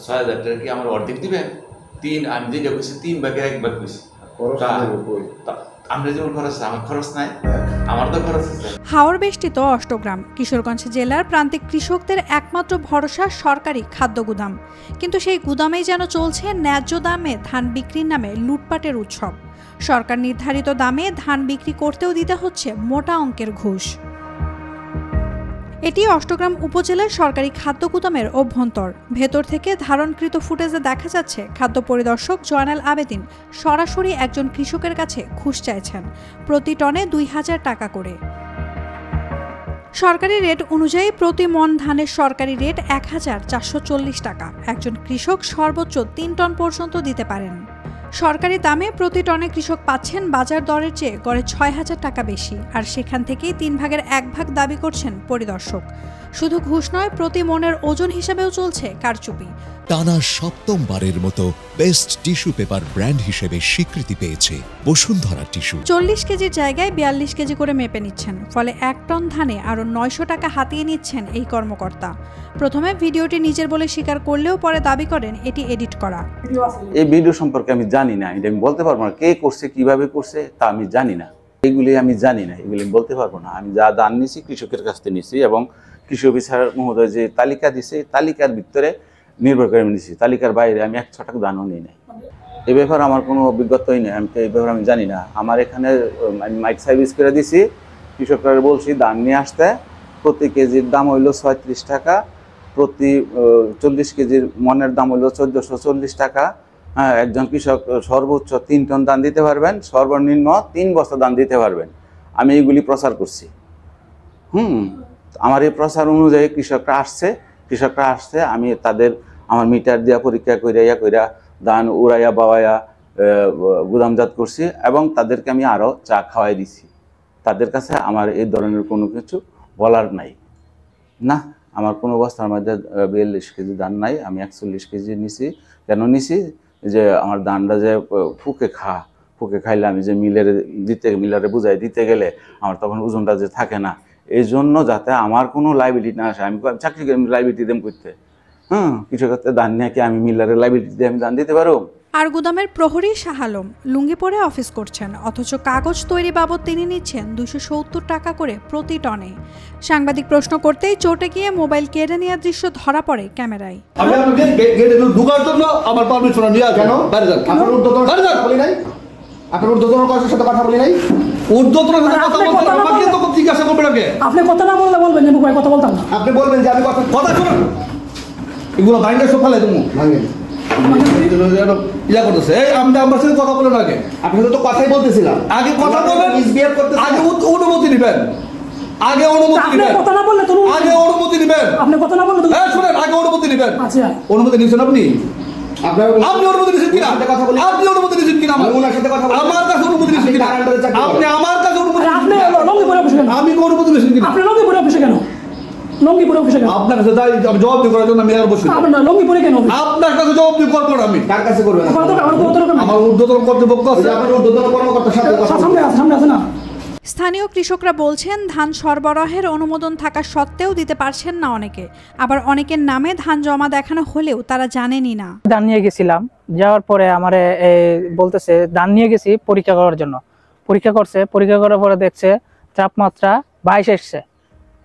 6,000 টাকা কি আমার অর্ধেক দিবেন? আমি যেটা কইছি 3 ভাগের 1 ভাগ কইছি। আমরা যেমন খরচ, আমার খরচ নাই, আমার তো খরচ আছে। হাওর বেষ্টিত অষ্টগ্রাম কিশোরগঞ্জ জেলার প্রান্তিক কৃষকদের একমাত্র ভরসা সরকারি খাদ্য গুদাম, কিন্তু সেই গুদামেই যেন চলছে ন্যায্য দামে ধান বিক্রির নামে লুটপাটের উৎসব। সরকার নির্ধারিত দামে ধান বিক্রি করতেও দিতে হচ্ছে মোটা অঙ্কের ঘুষ। এটি অষ্টগ্রাম উপজেলার সরকারি খাদ্য গুদামের অভ্যন্তর। ভেতর থেকে ধারণকৃত ফুটেজে দেখা যাচ্ছে খাদ্য পরিদর্শক জয়নাল আবেদিন সরাসরি একজন কৃষকের কাছে ঘুষ চাইছেন, প্রতি টনে 2,000 টাকা করে। সরকারি রেট অনুযায়ী প্রতি মন ধানের সরকারি রেট 1,440 টাকা। একজন কৃষক সর্বোচ্চ 3 টন পর্যন্ত দিতে পারেন। সরকারি দামে প্রতি টনে কৃষক পাচ্ছেন বাজার দরের চেয়ে গড়ে 6,000 টাকা বেশি, আর সেখান থেকেই 3 ভাগের 1 ভাগ দাবি করছেন পরিদর্শক। শুধু ঘুষ নয়, প্রতি মনের ওজন হিসাবেও চলছে কারচুপি। টানা 7মবারের মতো বেস্ট টিস্যু পেপার ব্র্যান্ড হিসেবে স্বীকৃতি পেয়েছে বসুন্ধরা টিস্যু। 40 কেজির জায়গায় 42 কেজি করে মেপে নিচ্ছেন, ফলে 1 টন ধানে আরও 900 টাকা হাতিয়ে নিচ্ছেন এই কর্মকর্তা। প্রথমে ভিডিওটি নিজের বলে স্বীকার করলেও পরে দাবি করেন এটি এডিট করা। এই ভিডিও সম্পর্কে আমি জানি না, এটা আমি বলতে পারবো না। কে করছে, কিভাবে করছে তা আমি জানি না। এগুলি আমি জানি না, এগুলি আমি বলতে পারবো না। আমি যা দান নিছি কৃষকের কাছ থেকে নিছি, এবং কৃষি অফিসার মহোদয় যে তালিকা দিছে তালিকার ভিতরে নির্ভর করে আমি নিছি। তালিকার বাইরে আমি 1 টাকা দানও নিই নাই। এ ব্যাপারে আমার কোনো অভিজ্ঞতাই নেই, আমি তো এই ব্যাপারে আমি জানি না। আমার এখানে আমি মাইক সার্ভিস করে দিছি, কৃষকরা বলছি দান নিয়ে আসতে। প্রতি কেজির দাম হইল 36 টাকা, প্রতি 40 কেজির মনের দাম হইল 1440 টাকা। হ্যাঁ, একজন কৃষক সর্বোচ্চ 3 টন দান দিতে পারবেন, সর্বনিম্ন 3 বস্তা দান দিতে পারবেন। আমি এইগুলি প্রচার করছি। আমার এই প্রচার অনুযায়ী কৃষকরা আসছে, আমি তাদের আমার মিটার দিয়া পরীক্ষা কইরা ধান উড়াইয়া বাওয়াইয়া গুদামজাত করছি, এবং তাদেরকে আমি আরও চা খাওয়াই দিছি। তাদের কাছে আমার এই ধরনের কোনো কিছু বলার নাই। না, আমার কোনো বস্তার মধ্যে 42 কেজি ধান নাই। আমি 41 কেজি নিছি। কেন নিছি? যে আমার ধানটা যে ফুকে খাইলে আমি যে মিলারে বুঝাই দিতে গেলে আমার তখন ওজনটা যে থাকে না, এই জন্য যাতে আমার কোনো লাইবিলিটি না আসে। আমি চাকরি করে লাইবিলিটি দেম করতে, কৃষকের ধান নিয়ে কি আমি মিলারের লাইবিলিটি দিয়ে আমি ধান দিতে পারো? আর গুদামের প্রহরী শাহ আলম লুঙ্গি পরে অফিস করছেন, অথচ কাগজ তৈরি বাবদ তিনি নিচ্ছেন 270 টাকা করে প্রতি টনে। সাংবাদিক প্রশ্ন করতেই চটে গিয়ে মোবাইল কেড়ে নেওয়ার দৃশ্য ধরা পড়ে ক্যামেরায়। আমি আপনাকে গেটে ঢোকার জন্য আমার পারমিশন নিয়ে কেন বাইরে যান? আপনার ঊর্ধ্বতন বলি নাই? আপনার ঊর্ধ্বতন কাজের সাথে কথা বলি নাই? ঊর্ধ্বতনের সাথে কথা বলতে আমাকে তো জিজ্ঞাসা করবেন আগে। আপনি কথা না বললে বলবেন যে মুখে কথা বলতাম না। আপনি বলবেন যে আমি কথা শুনুন। এগুলো বাইরে সব ফেলে তুমি ভাঙেন। করতেছে এই আমার সাথে কথা বলেন আগে। আপনি তো কথাই বলতেছিলাম। আগে কথা বলেন, মিসবিহেভ করতেছেন। আগে অনুমতি নেবেন। আগে অনুমতি নেবেন। কথা না বললে তুমি আগে অনুমতি নেবেন। আপনি কথা না বললে এই শুনেন, আগে অনুমতি নেবেন। আচ্ছা, অনুমতি নিছেন আপনি? আপনি অনুমতি নিছেন কিনা? আপনি অনুমতি নিছেন কিনা? ওনার সাথে কথা বলেন। আমার কাছে অনুমতি নিছেন কিনা? আপনি আমার কাছে অনুমতি, আপনি লঙ্গি পরে অফিসে কেন? আমি অনুমতি নিছেন কিনা? আপনি লঙ্গি পরে অফিসে কেন? লঙ্গি পরে অফিসে কেন? আপনার কাছে যাই জবাব দিয়ে করার জন্য আমি আর বসে। আপনার লঙ্গি পরে কেন? আপনার কাছে জবাব দিয়ে করব না আমি। কার কাছে করবেন? আমার ঊর্ধ্বতন কর্তৃপক্ষ আছে। আপনার ঊর্ধ্বতন কর্মকর্তার সাথে সামনে আছে না? স্থানীয় কৃষকরা বলছেন ধান সরবরাহের অনুমোদন থাকা সত্ত্বেও দিতে পারছেন না অনেকে। আবার অনেকের নামে ধান জমা দেখানো হলেও তারা জানেনই না। ধান নিয়ে গেছিলাম, যাওয়ার পরে আমারে বলতেছে ধান নিয়ে গেছি পরীক্ষা করার জন্য। পরীক্ষা করার পরে দেখছে তাপমাত্রা 22 এসছে।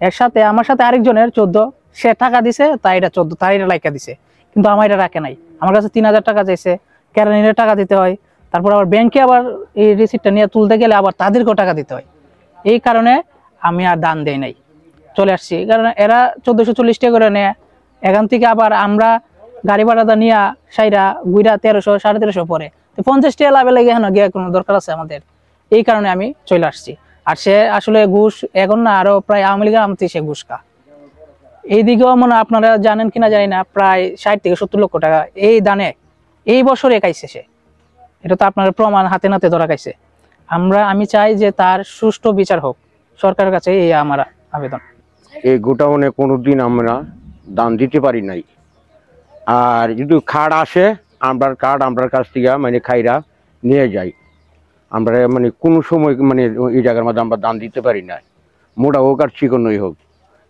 এর সাথে আমার সাথে আরেকজনের 14, সে টাকা দিছে, তাই এটা 14, তাই এটা লাইকা দিছে, কিন্তু আমার এটা রাখে নাই। আমার কাছে 3000 টাকা চাইছে, কেরানির টাকা দিতে হয়। তারপর আবার ব্যাংকে আবার এই রিসিপ্টটা নিয়ে তুলতে গেলে আবার তাদেরকেও টাকা দিতে হয়। এই কারণে আমি আর দান দেই নাই, চলে আসছি। কারণ এরা 1440 টাকা করে নেয়। এখান থেকে আবার আমরা গাড়ি ভাড়াটা নিয়ে সাইরা গুইরা 1300 1350 পরে, তো 50 টাকা লাভে লেগে এখন গিয়ে কোনো দরকার আছে আমাদের। এই কারণে আমি চলে আসছি। আর সে আসলে ঘুষ এখন না, আরো প্রায় আওয়ামী লীগের আমতে সে ঘুষ খা। এইদিকেও মনে আপনারা জানেন কিনা জানি না, প্রায় 60 থেকে 70 লক্ষ টাকা এই দানে এই বছরে খাইছে সে। এটা তো আপনার প্রমাণ হাতে নাতে ধরা খাইছে। আমি চাই যে তার সুষ্ঠু বিচার হোক, সরকারের কাছে এই আমার আবেদন। এই গোটাউনে কোনোদিন আমরা দান দিতে পারি নাই। আর যদি কার্ড আসে, আমরার কাছ থেকে মানে খাইরা নিয়ে যাই। আমরা মানে কোনো সময় মানে এই জায়গার মধ্যে আমরা দান দিতে পারি না, মোটা হোক আর চিকনই হোক।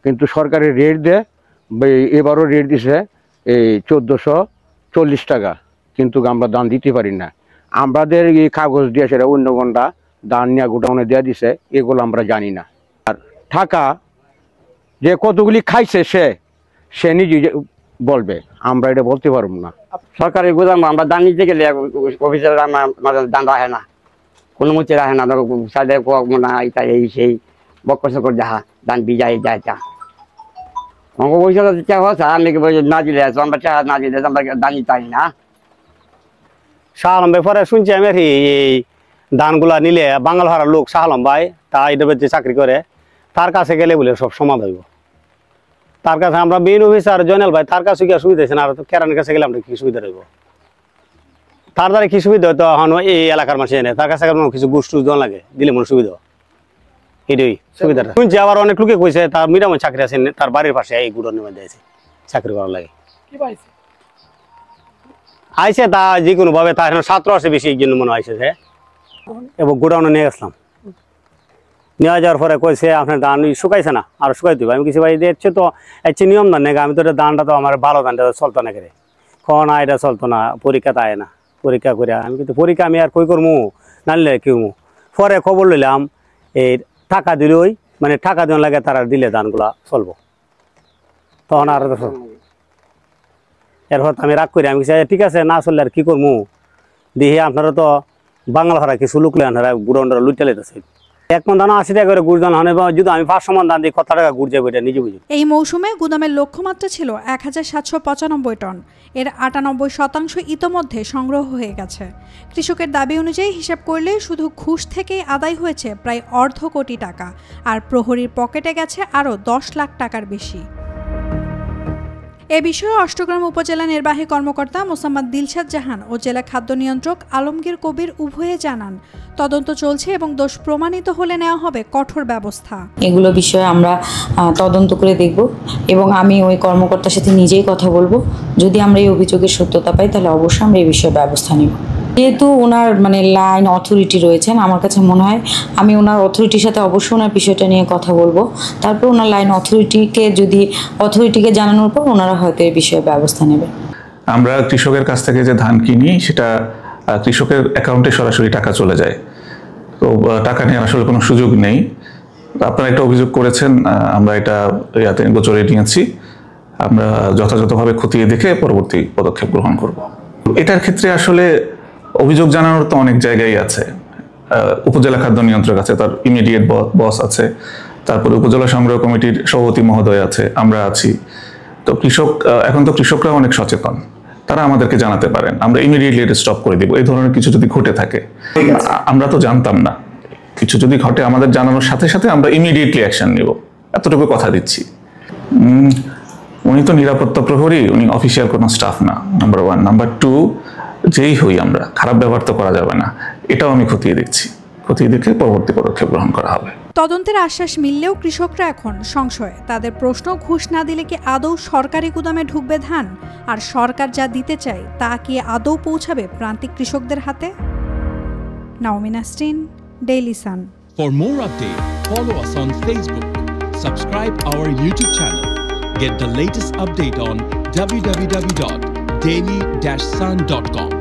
কিন্তু সরকারের রেট দেয়, এবারও রেট দিছে এই 40 টাকা, কিন্তু আমরা ধান দিতে পারি না। আমাদের এই কাগজ দিয়ে সেটা অন্য ঘন্টা ধান নিয়ে গোডাউনে দিয়ে দিছে, এগুলো আমরা জানি না। আর টাকা যে কতগুলি খাইছে সে নিজে বলবে, আমরা এটা বলতে পারবো না। সরকারি গুদাম আমরা ধান নিতে গেলে অফিসার ধান রাখে না, কোনো মতে রাখে না, সাইডে এই সেই বক্কর সকর যাহা ধান বিজাই যায় চা অঙ্ক পয়সা চা হচ্ছে আমি না দিলে আমরা চা না দিলে আমরা ধান নিতে পারি না। শাহ আলম ব্যাপারে শুনছি আমি আর এই ধানগুলা নিলে বাঙাল হারার লোক শাহ আলম ভাই, তা এটা যে চাকরি করে, তার কাছে গেলে বলে সব সমাধান হইব। তার কাছে আমরা মেইন অফিসার জয়নাল ভাই, তার কাছে কি সুবিধা হয়েছে না? আর কেরানের কাছে গেলে আমরা কি সুবিধা রইব? তার দ্বারা কি সুবিধা হয়তো এখন এই এলাকার মানুষ এনে তার কাছে কিছু গুষ্টু জন লাগে দিলে মনে সুবিধা, এটাই সুবিধাটা শুনছি। আবার অনেক লোকে কইছে তার মিরাময় চাকরি আছে, তার বাড়ির পাশে এই গুড়ের নেমে দিয়েছে চাকরি করার লাগে। আইসে তা যে কোনো ভাবে তার ছাত্র আছে বেশি, এই জন্য মনে হয়েছে যে এবং গোডাউনে নিয়ে গেছিলাম। নিয়ে যাওয়ার পরে কইছে আপনার ধান শুকাইছে না, আর শুকাই দিব। আমি কিছু ভাই দেখছে তো এসছে নিয়ম ধান নাকি, আমি তো এটা ধানটা তো আমার ভালো ধানটা চলতো না করে, কখন এটা চলতো না, পরীক্ষাতে আয় না, পরীক্ষা করে আমি কিন্তু পরীক্ষা আমি আর কই করবো নানলে কেউ। পরে খবর লইলাম এই টাকা দিলে ওই মানে টাকা দেওয়া লাগে, তারা দিলে ধানগুলা চলবো, তখন আর এরপর আমি রাগ করি। আমি ঠিক আছে না চললে আর কি করবো, দিয়ে আপনারা তো বাংলা ভাড়া কিছু লুকলে আপনারা গুড়াউন্ডারা লুটে লেতেছে। 1 মণ ধান 80 টাকা করে গুড় ধান হয়, যদি আমি 500 মণ ধান দিই কত টাকা গুড় যাবে এটা নিজে বুঝি। এই মৌসুমে গুদামের লক্ষ্যমাত্রা ছিল 1795 টন। এর 98% ইতোমধ্যে সংগ্রহ হয়ে গেছে। কৃষকের দাবি অনুযায়ী হিসাব করলে শুধু ঘুষ থেকেই আদায় হয়েছে প্রায় 1/2 কোটি টাকা, আর প্রহরীর পকেটে গেছে আরও 10 লাখ টাকার বেশি। এ বিষয়ে অষ্টগ্রাম উপজেলা নির্বাহী কর্মকর্তা মোসাম্মদ দিলশাদ জাহান ও জেলা খাদ্য নিয়ন্ত্রক আলমগীর কবির উভয়ে জানান, তদন্ত চলছে এবং দোষ প্রমাণিত হলে নেওয়া হবে কঠোর ব্যবস্থা। এগুলো বিষয়ে আমরা তদন্ত করে দেখব এবং আমি ওই কর্মকর্তার সাথে নিজেই কথা বলবো। যদি আমরা এই অভিযোগের সত্যতা পাই তাহলে অবশ্যই আমরা এই বিষয়ে ব্যবস্থা নেব। যেহেতু ওনার লাইন অথরিটি রয়েছেন, আমার কাছে মনে হয় আমি ওনার অথরিটির সাথে অবশ্যই ওনার বিষয়টা নিয়ে কথা বলবো। তারপর ওনার লাইন অথরিটিকে জানানোর পর ওনারা হয়তো এই বিষয়ে ব্যবস্থা নেবে। আমরা কৃষকের কাছ থেকে যে ধান কিনি সেটা কৃষকের অ্যাকাউন্টে সরাসরি টাকা চলে যায়, তো টাকা নিয়ে আসলে কোনো সুযোগ নেই। আপনারা একটা অভিযোগ করেছেন, আমরা এটা গোচরে নিয়েছি, আমরা যথাযথভাবে খতিয়ে দেখে পরবর্তী পদক্ষেপ গ্রহণ করব। এটার ক্ষেত্রে আসলে অভিযোগ জানানোর তো অনেক জায়গায় আছে। উপজেলা খাদ্য নিয়ন্ত্রক আছে, তার ইমিডিয়েট বস আছে, তারপরে উপজেলা সংগ্রহ কমিটির সভাপতি মহোদয় আছে, আমরা আছি। তো এখন তো কৃষকরা অনেক সচেতন, তারা আমাদেরকে জানাতে পারেন, আমরা ইমিডিয়েটলি এটা স্টপ করে দিব। এই ধরনের কিছু যদি ঘটে থাকে, আমরা তো জানতাম না, কিছু যদি ঘটে আমাদের জানানোর সাথে সাথে আমরা ইমিডিয়েটলি অ্যাকশন নিব, এতটুকু কথা দিচ্ছি। উনি তো নিরাপত্তা প্রহরী, উনি অফিসিয়াল কোনো স্টাফ না, নাম্বার 1। নাম্বার 2, যেই হই আমরা, খারাপ ব্যবহার তো করা যাবে না, এটাও আমি খতিয়ে দেখছি, খতিয়ে দেখে পরবর্তী পদক্ষেপ গ্রহণ করা হবে। তদন্তের আশ্বাস মিললেও কৃষকরা এখন সংশয়ে। তাদের প্রশ্ন, ঘুষ না দিলে কি আদৌ সরকারি গুদামে ঢুকবে ধান? আর সরকার যা দিতে চায় তা কি আদৌ পৌঁছাবে প্রান্তিক কৃষকদের হাতে? Naomi Nasrin, Daily Sun. For more updates, follow us on Facebook, subscribe our YouTube channel, get the latest update on www.daily-sun.com.